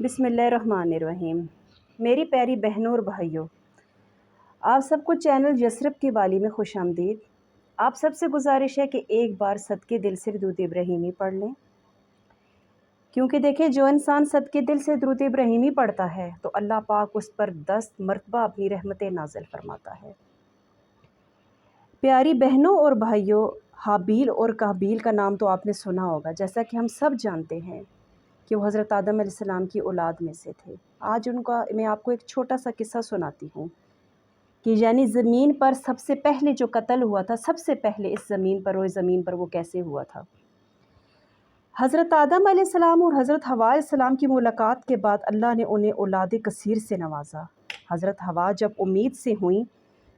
बिस्मिल्लाहिर्रहमानिर्रहीम। मेरी प्यारी बहनों और भाइयों, आप सबको चैनल यसरब की वाली में खुश आमदीद। आप सबसे गुजारिश है कि एक बार सदके दिल से दुरूद इब्राहीमी पढ़ लें, क्योंकि देखें जो इंसान सदके दिल से दुरूद इब्राहीमी पढ़ता है तो अल्लाह पाक उस पर 10 मरतबा अपनी रहमतें नाज़िल फरमाता है। प्यारी बहनों और भाइयों, हाबील और काबील का नाम तो आपने सुना होगा। जैसा कि हम सब जानते हैं कि वो हज़रत आदम अलैहिस्सलाम की औलाद में से थे। आज उनका मैं आपको एक छोटा सा किस्सा सुनाती हूँ कि यानी ज़मीन पर सबसे पहले जो कत्ल हुआ था, सबसे पहले इस ज़मीन पर, रोए ज़मीन पर वो कैसे हुआ था। हज़रत आदम अलैहिस्सलाम और हज़रत हवा अलैहिस्सलाम की मुलाकात के बाद अल्लाह ने उन्हें औलाद कसीर से नवाजा। हज़रत हवा जब उम्मीद से हुई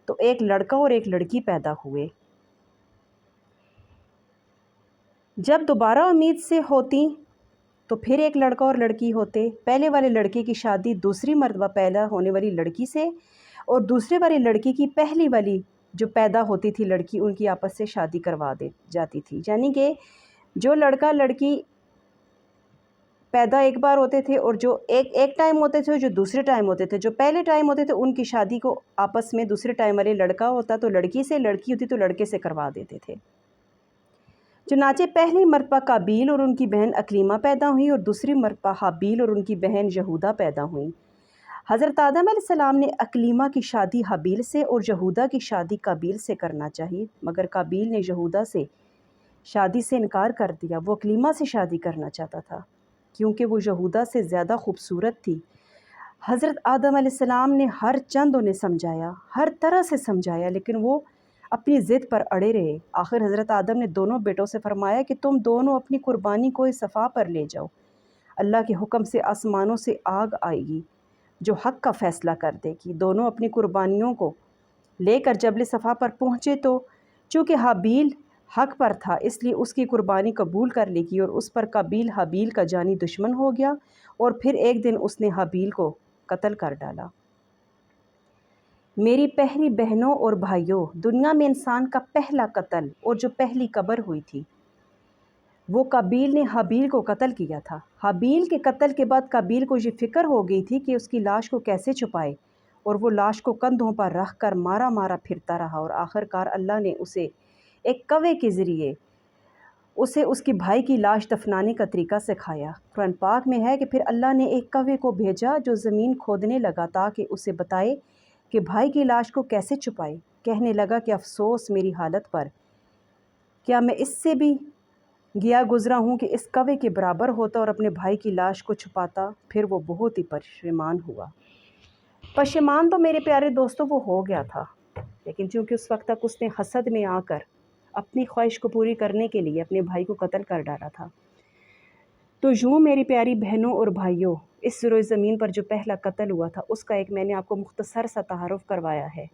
तो एक लड़का और एक लड़की पैदा हुए। जब दोबारा उम्मीद से होती तो फिर एक लड़का और लड़की होते। पहले वाले लड़के की शादी दूसरी मर्तबा पैदा होने वाली लड़की से और दूसरे वाली लड़की की पहली वाली जो पैदा होती थी लड़की, उनकी आपस से शादी करवा दे जाती थी। यानी कि जो लड़का लड़की पैदा एक बार होते थे और जो एक टाइम होते थे, जो दूसरे टाइम होते थे, जो पहले टाइम होते थे उनकी शादी को आपस में दूसरे टाइम वाले लड़का होता तो लड़की से, लड़की होती तो लड़के से करवा देते थे। चुनाचे पहली मरतबा काबील और उनकी बहन अकलीमा पैदा हुई और दूसरी मरतबा हाबील और उनकी बहन यहूदा पैदा हुई। हज़रत आदम अलैहिस्सलाम ने अकलीमा की शादी हाबील से और यहूदा की शादी काबील से करना चाहिए, मगर काबील ने यहूदा से शादी से इनकार कर दिया। वो अकलीमा से शादी करना चाहता था क्योंकि वो यहूदा से ज़्यादा खूबसूरत थी। हज़रत आदम अलैहिस्सलाम ने हर चंद उन्हें समझाया, हर तरह से समझाया, लेकिन वो अपनी ज़िद पर अड़े रहे। आखिर हज़रत आदम ने दोनों बेटों से फरमाया कि तुम दोनों अपनी कुर्बानी को इस सफ़ा पर ले जाओ। अल्लाह के हुक्म से आसमानों से आग आएगी जो हक़ का फ़ैसला कर देगी। दोनों अपनी कुर्बानियों को लेकर जबल सफ़ा पर पहुँचे तो चूँकि हाबील हक़ पर था इसलिए उसकी कुर्बानी कबूल कर लेगी और उस पर काबील हाबील का जानी दुश्मन हो गया और फिर एक दिन उसने हाबील को कत्ल कर डाला। मेरी प्यारी बहनों और भाइयों, दुनिया में इंसान का पहला कत्ल और जो पहली कब्र हुई थी वो काबील ने हाबील को कत्ल किया था। हाबील के कत्ल के बाद काबील को ये फ़िक्र हो गई थी कि उसकी लाश को कैसे छुपाए और वो लाश को कंधों पर रख कर मारा मारा फिरता रहा और आखिरकार अल्लाह ने उसे एक कौवे के ज़रिए उसे उसकी भाई की लाश दफनाने का तरीका सिखाया। कुरान पाक में है कि फिर अल्लाह ने एक कौवे को भेजा जो ज़मीन खोदने लगा ताकि उसे बताए कि भाई की लाश को कैसे छुपाए। कहने लगा कि अफ़सोस मेरी हालत पर, क्या मैं इससे भी गया गुज़रा हूँ कि इस कौवे के बराबर होता और अपने भाई की लाश को छुपाता। फिर वो बहुत ही पशेमान हुआ। पशेमान तो मेरे प्यारे दोस्तों वो हो गया था, लेकिन चूँकि उस वक्त तक उसने हसद में आकर अपनी ख्वाहिश को पूरी करने के लिए अपने भाई को कत्ल कर डाला था। तो यूँ मेरी प्यारी बहनों और भाइयों, इस रोए ज़मीन पर जो पहला कत्ल हुआ था उसका एक मैंने आपको मुख्तसर सा तारुफ़ करवाया है।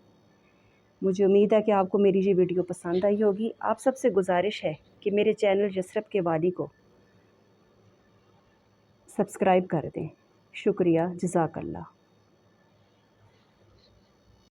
मुझे उम्मीद है कि आपको मेरी ये वीडियो पसंद आई होगी। आप सबसे गुजारिश है कि मेरे चैनल यसरब के वाली को सब्सक्राइब कर दें। शुक्रिया, जज़ाकल्लाह।